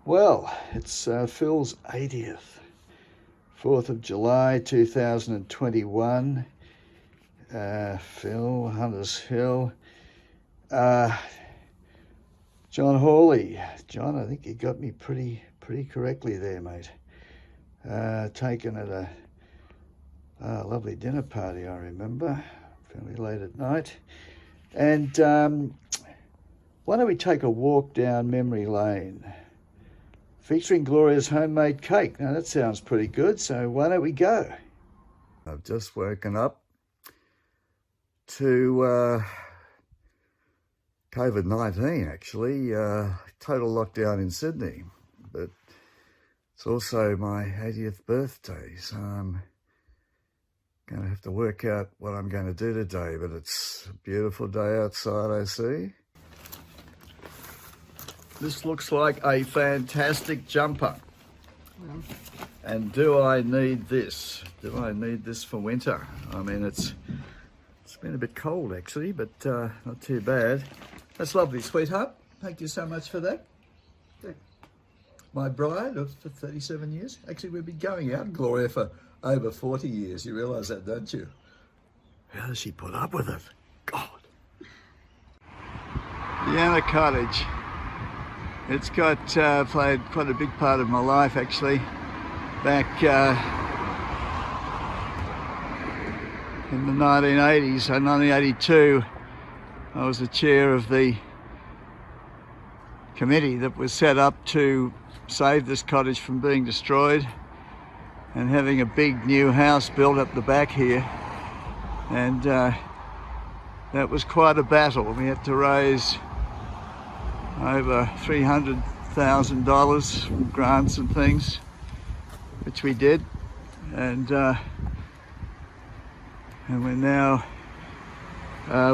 Well, it's Phil's 80th, 4th of July 2021. Phil, Hunters Hill. John Hawley. John, I think you got me pretty correctly there, mate. Taken at a lovely dinner party, I remember, fairly late at night. And why don't we take a walk down memory lane, featuring Gloria's homemade cake. Now that sounds pretty good, so why don't we go? I've just woken up to COVID-19, actually. Total lockdown in Sydney, but it's also my 80th birthday, so I'm going to have to work out what I'm going to do today, but it's a beautiful day outside, I see. This looks like a fantastic jumper. And do I need this? Do I need this for winter? I mean, it's been a bit cold actually, but not too bad. That's lovely, sweetheart. Thank you so much for that. My bride of 37 years. Actually, we've been going out, Gloria, for over 40 years. You realise that, don't you? How does she put up with it? God. Vienna Cottage. It's got played quite a big part of my life, actually. Back in the 1980s, so 1982, I was the chair of the committee that was set up to save this cottage from being destroyed and having a big new house built up the back here. And that was quite a battle. We had to raise over $300,000 from grants and things, which we did, and we're now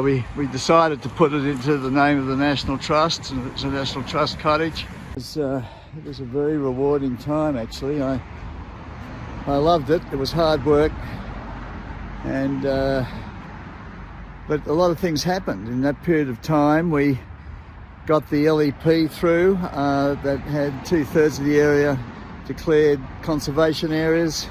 we decided to put it into the name of the National Trust, and it's a National Trust cottage. It was a very rewarding time, actually. I loved it. It was hard work, and but a lot of things happened in that period of time. We got the LEP through that had 2/3 of the area declared conservation areas.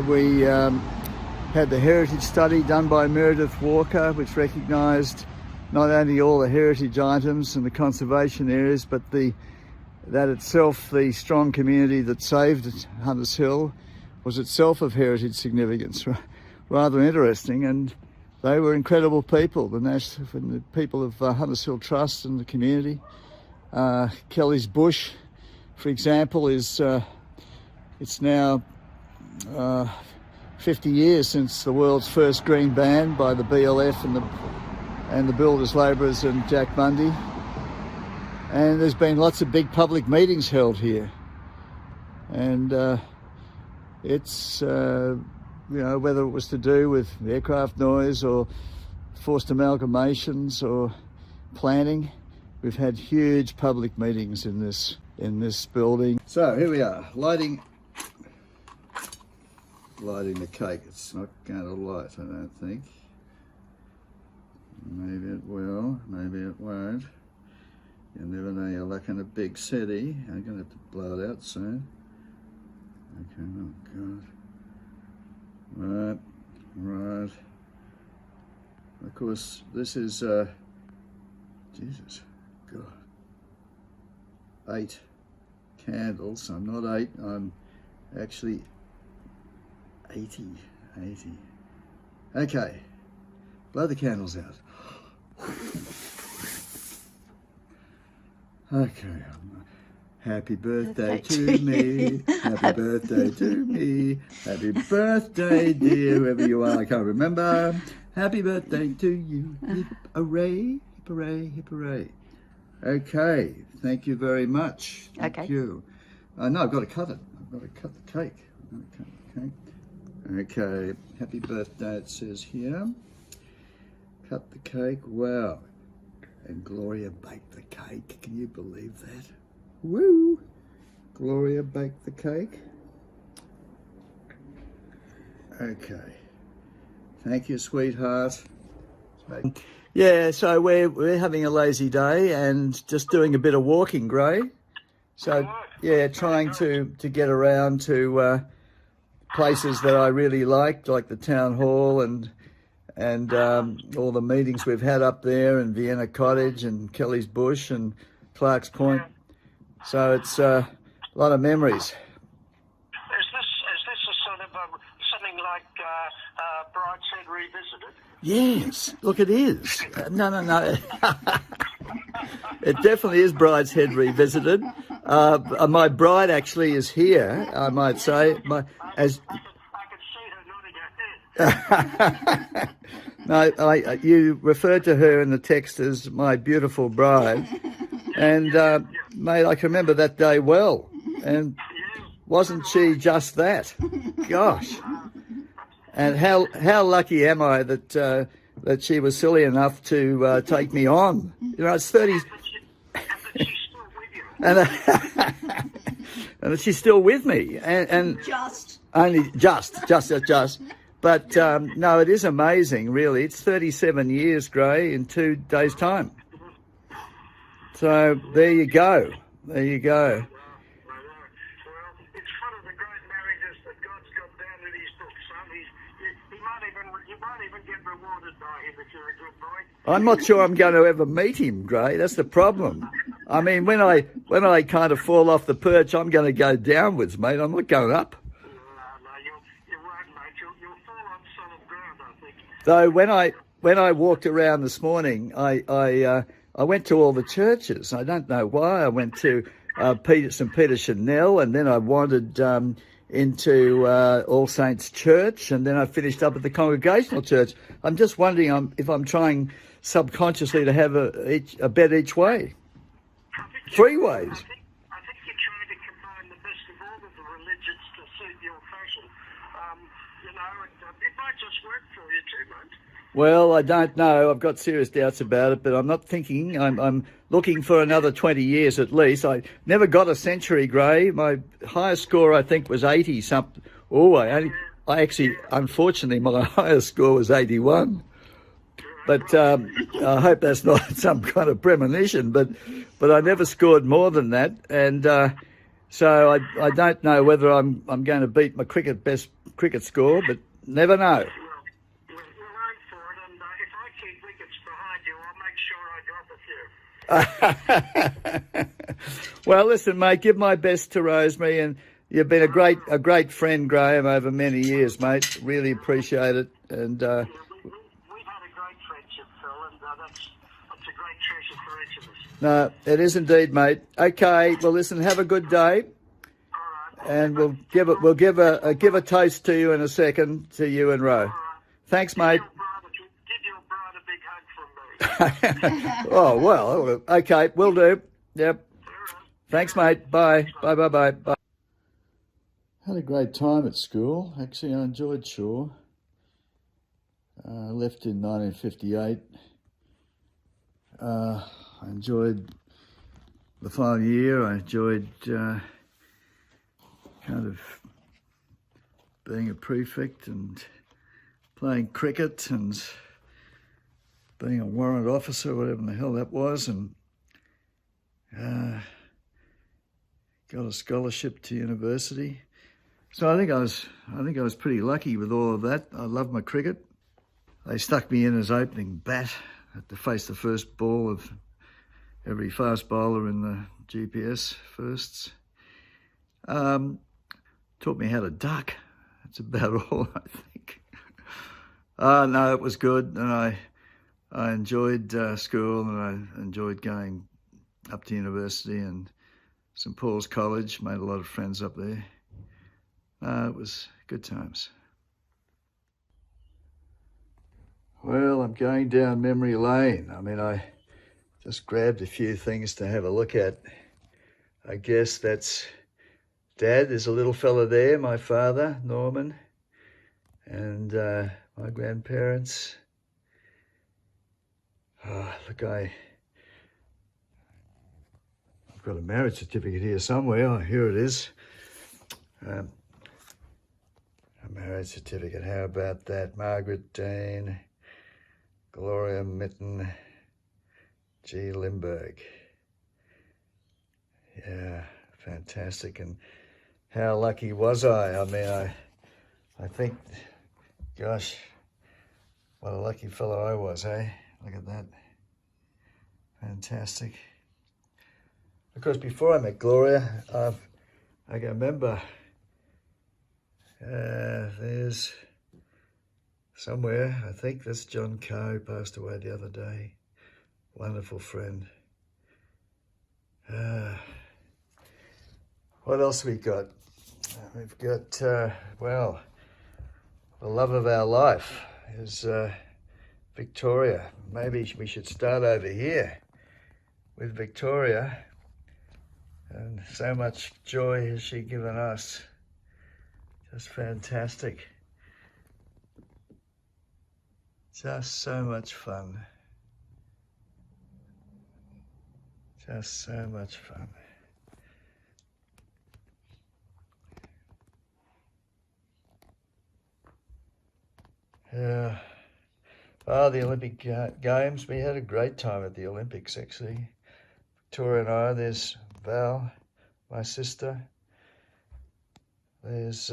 We had the heritage study done by Meredith Walker, which recognised not only all the heritage items and the conservation areas, but that itself, the strong community that saved Hunters Hill, was itself of heritage significance. Rather interesting, and they were incredible people, the people of Hunters Hill Trust and the community. Kelly's Bush, for example, is it's now 50 years since the world's first green ban by the BLF and the builders, labourers and Jack Bundy. And there's been lots of big public meetings held here. And it's you know, whether it was to do with aircraft noise or forced amalgamations or planning, we've had huge public meetings in this building. So here we are, lighting the cake. It's not going to light, I don't think. Maybe it will, maybe it won't. You never know your luck in a big city. I'm going to have to blow it out soon. Okay, oh God. Right. Of course, this is, Jesus, God, 8 candles. I'm not 8, I'm actually 80. Okay, blow the candles out. Okay, happy birthday to me, happy birthday to me, happy birthday dear, whoever you are, I can't remember. Happy birthday to you, hip hooray, hip hooray, hip hooray. Okay, thank you very much. Thank you. No, I've got to cut it. I've got to cut the cake. Okay, happy birthday it says here. Cut the cake, wow. And Gloria baked the cake, can you believe that? Woo! Gloria baked the cake. Okay. Thank you, sweetheart. Yeah, so we're having a lazy day and just doing a bit of walking, Gray. So yeah, trying to get around to places that I really liked, like the town hall and all the meetings we've had up there, and Vienna Cottage and Kelly's Bush and Clark's Point. So it's a lot of memories. Is this a sort of something like Brideshead Revisited? Yes, look, it is. No. It definitely is Brideshead Revisited. My bride actually is here, I might say. I can see her nodding her head. No, you referred to her in the text as my beautiful bride. And, mate, I can remember that day well. And wasn't she just that? Gosh. And how lucky am I that she was silly enough to take me on? You know, it's 30... And she's still with me. And Just. Only just. But no, it is amazing, really. It's 37 years, Gray, in 2 days' time. So there you go. Well, it's one of the great marriages that God's got down in his book, son. You might even get rewarded by him if you're a good boy. I'm not sure I'm going to ever meet him, Gray. That's the problem. I mean, when I kind of fall off the perch, I'm going to go downwards, mate. I'm not going up. No, you won't, mate. You'll fall on solid ground, I think. Though when I walked around this morning, I went to all the churches. I don't know why. I went to St. Peter Chanel, and then I wandered into All Saints Church, and then I finished up at the Congregational Church. I'm just wondering if I'm trying subconsciously to have a bet each way. 3 ways. I think you're trying to combine the best of all of the religions to suit your fashion. It might just work for you too, mate. Well, I don't know. I've got serious doubts about it, but I'm not thinking. I'm looking for another 20 years at least. I never got a century, Gray. My highest score, I think, was 80 something. Oh, I actually, unfortunately, my highest score was 81. But I hope that's not some kind of premonition. But I never scored more than that, and so I don't know whether I'm going to beat my best cricket score, but never know. We'll aim for it, and if I keep wickets behind you, I'll make sure I drop a few. Well, listen, mate, give my best to Rosemary, and you've been a great friend, Graham, over many years, mate. Really appreciate it, and. We've had a great friendship, Phil, and that's a great treasure for each of us. No, it is indeed, mate. Okay, well, listen, have a good day, and we'll give a toast to you in a second, to you and Ro. Thanks, mate. Give your bride a big hug from me. Oh, well, okay, will do. Yep. Thanks, mate. Bye. Bye. Had a great time at school. Actually, I enjoyed Shaw. I left in 1958. I enjoyed the final year. I enjoyed kind of being a prefect and playing cricket and being a warrant officer, whatever the hell that was, and got a scholarship to university. So I think I was pretty lucky with all of that. I love my cricket. They stuck me in as opening bat. I had to face the first ball of every fast bowler in the GPS firsts. Taught me how to duck. That's about all, I think. No, it was good, and I enjoyed school, and I enjoyed going up to university and St. Paul's College. Made a lot of friends up there. It was good times. Well, I'm going down memory lane. I mean, I just grabbed a few things to have a look at. I guess that's Dad. There's a little fella there, my father, Norman, and my grandparents. Oh, look, I've got a marriage certificate here somewhere. Oh, here it is. A marriage certificate. How about that? Margaret Dean, Gloria Mitten, G. Limburg. Yeah, fantastic. And how lucky was I? I mean, I think, gosh, what a lucky fellow I was, eh? Look at that. Fantastic. Because before I met Gloria, I can remember there's somewhere, I think that's John Coe, who passed away the other day. Wonderful friend. What else we got? We've got, well, the love of our life is Victoria. Maybe we should start over here with Victoria. And so much joy has she given us. Just fantastic. Just so much fun. Just so much fun. Yeah. Oh, the Olympic Games. We had a great time at the Olympics, actually. Victoria and I, there's Val, my sister. There's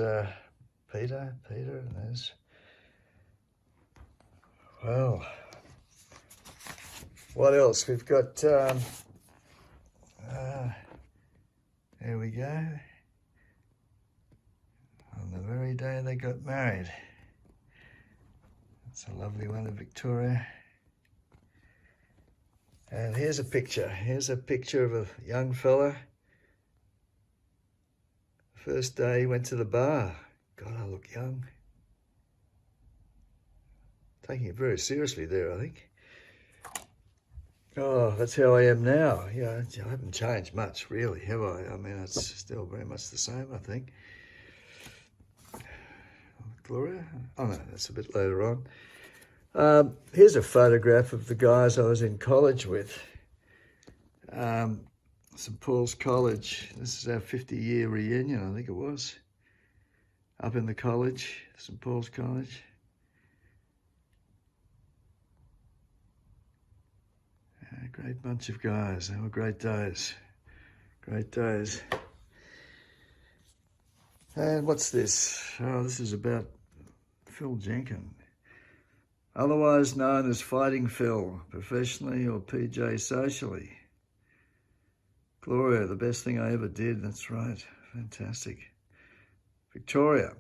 Peter, and there's, well, what else? We've got, there we go. On the very day they got married. That's a lovely one of Victoria. And here's a picture. Here's a picture of a young fella. First day he went to the bar. God, I look young. Taking it very seriously there, I think. Oh, that's how I am now. Yeah, I haven't changed much, really, have I? I mean, it's still very much the same, I think. Gloria? Oh, no, that's a bit later on. Here's a photograph of the guys I was in college with. St Paul's College. This is our 50-year reunion, I think it was. Up in the college, St Paul's College. Great bunch of guys. They were great days. Great days. And what's this? Oh, this is about Phil Jenkin, otherwise known as Fighting Phil, professionally or PJ socially. Gloria, the best thing I ever did. That's right. Fantastic. Victoria,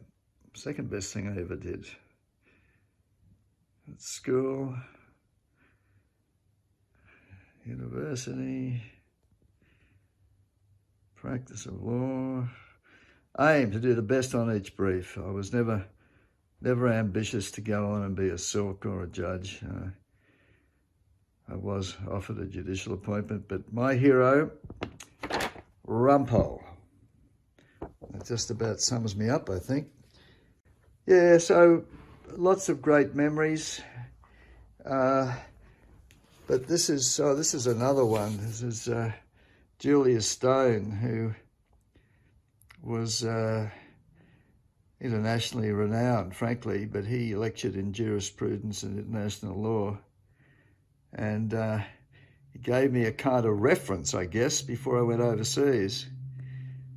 second best thing I ever did. At school, university, practice of law. I aim to do the best on each brief. I was never ambitious to go on and be a silk or a judge. I was offered a judicial appointment, but my hero, Rumpole. That just about sums me up, I think. Yeah, so lots of great memories. But this is another one. This is Julius Stone, who was internationally renowned, frankly, but he lectured in jurisprudence and international law. And he gave me a kind of reference, I guess, before I went overseas.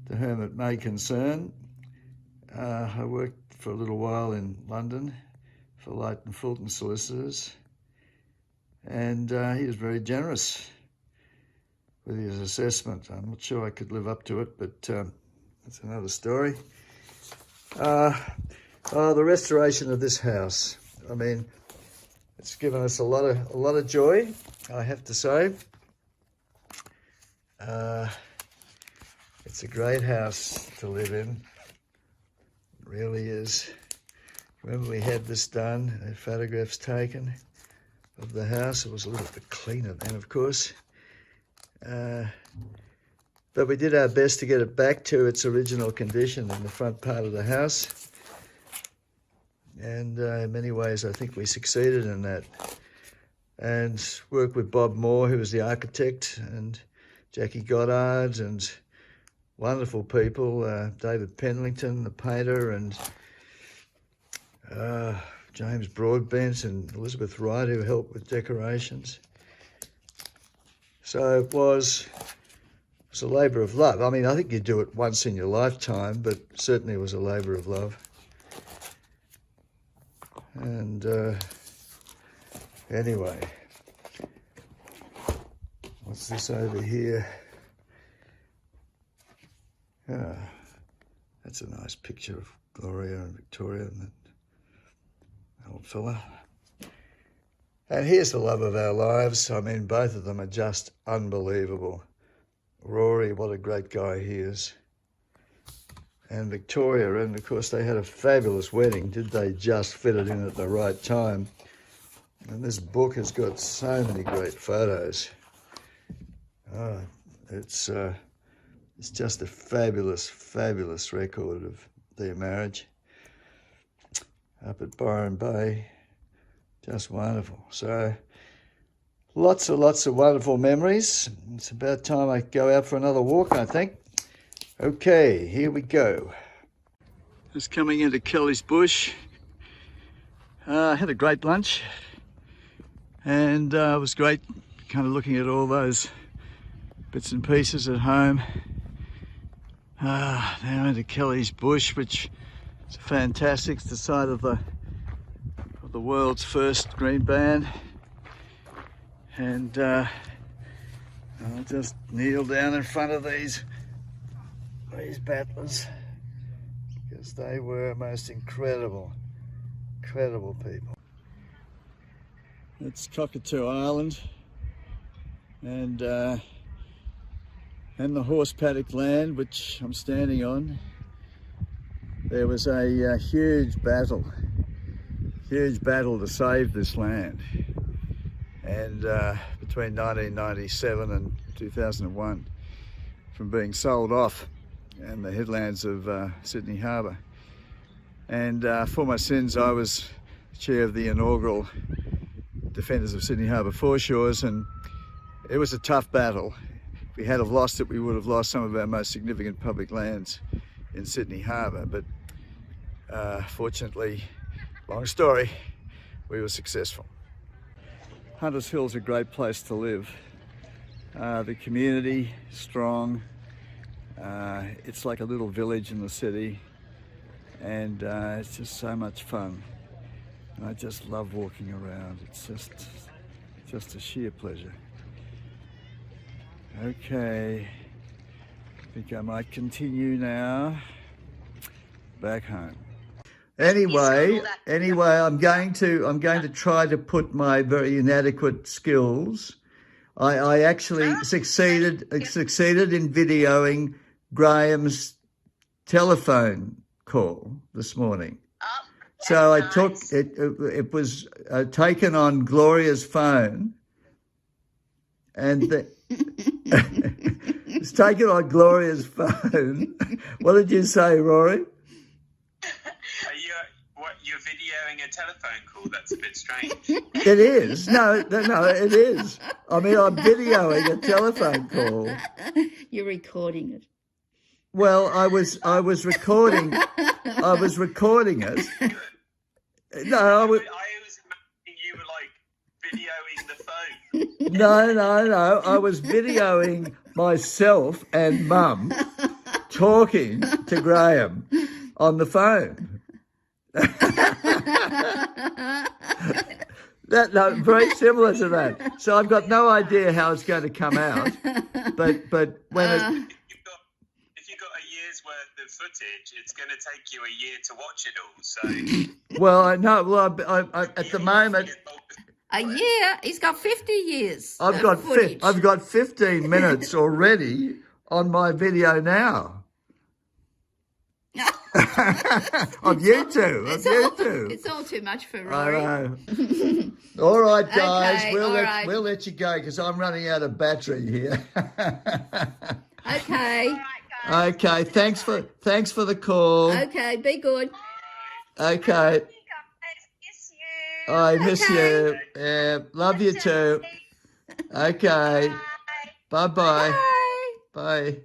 To whom it may concern, I worked for a little while in London for Light and Fulton solicitors. And he was very generous with his assessment. I'm not sure I could live up to it, but that's another story. The restoration of this house. I mean, it's given us a lot of joy, I have to say. It's a great house to live in. It really is. Remember we had this done, had photographs taken of the house. It was a little bit cleaner then, of course. But we did our best to get it back to its original condition in the front part of the house. And in many ways, I think we succeeded in that. And worked with Bob Moore, who was the architect, and Jackie Goddard, and wonderful people, David Penlington, the painter, and James Broadbent and Elizabeth Wright, who helped with decorations. So it was was a labour of love. I mean, I think you do it once in your lifetime, but certainly it was a labour of love. And anyway, what's this over here? That's a nice picture of Gloria and Victoria and that old fella. And here's the love of our lives. I mean, both of them are just unbelievable. Rory, what a great guy he is. And Victoria, and of course they had a fabulous wedding. Did they just fit it in at the right time? And this book has got so many great photos. Oh, it's just a fabulous, fabulous record of their marriage up at Byron Bay. Just wonderful. So lots of wonderful memories. It's about time I go out for another walk, I think. Okay, here we go. Just coming into Kelly's Bush. I had a great lunch, and it was great kind of looking at all those bits and pieces at home. Now into Kelly's Bush, which is fantastic. It's the site of the world's first green band, and I'll just kneel down in front of these battlers, because they were most incredible people. It's Cockatoo Island, and the horse paddock land which I'm standing on. There was a huge battle to save this land, and between 1997 and 2001, from being sold off in the headlands of Sydney Harbour. And for my sins, I was chair of the inaugural Defenders of Sydney Harbour Foreshores, and it was a tough battle. If we had have lost it, we would have lost some of our most significant public lands in Sydney Harbour, but fortunately, long story, we were successful. Hunters Hill's a great place to live. The community, strong. It's like a little village in the city, and it's just so much fun. And I just love walking around. It's just a sheer pleasure. Okay, I think I might continue now back home. Anyway, I'm going to try to put my very inadequate skills. I actually succeeded in videoing Graham's telephone call this morning. So I took it. It was taken on Gloria's phone, and it's taken on Gloria's phone. What did you say, Rory? You're videoing a telephone call? That's a bit strange. It is. No, it is. I mean, I'm videoing a telephone call. You're recording it. Well, I was recording. I was recording it. No, I was imagining you were like videoing the phone. No. I was videoing myself and Mum talking to Graham on the phone. Very similar to that. So I've got no idea how it's going to come out, but when if you've got a year's worth of footage, it's going to take you a year to watch it all. So well, I know. Well, I at the moment. A year? He's got 50 years. I've got 15 minutes already on my video now. Of you two. It's all too much for Rory. I know. All right, guys. Okay, we'll let you go because I'm running out of battery here. Okay. All right, guys. Okay. Thanks for the call. Okay, be good. Okay. Miss you. I miss you. Love you too. Okay. Bye-bye. Bye. Bye.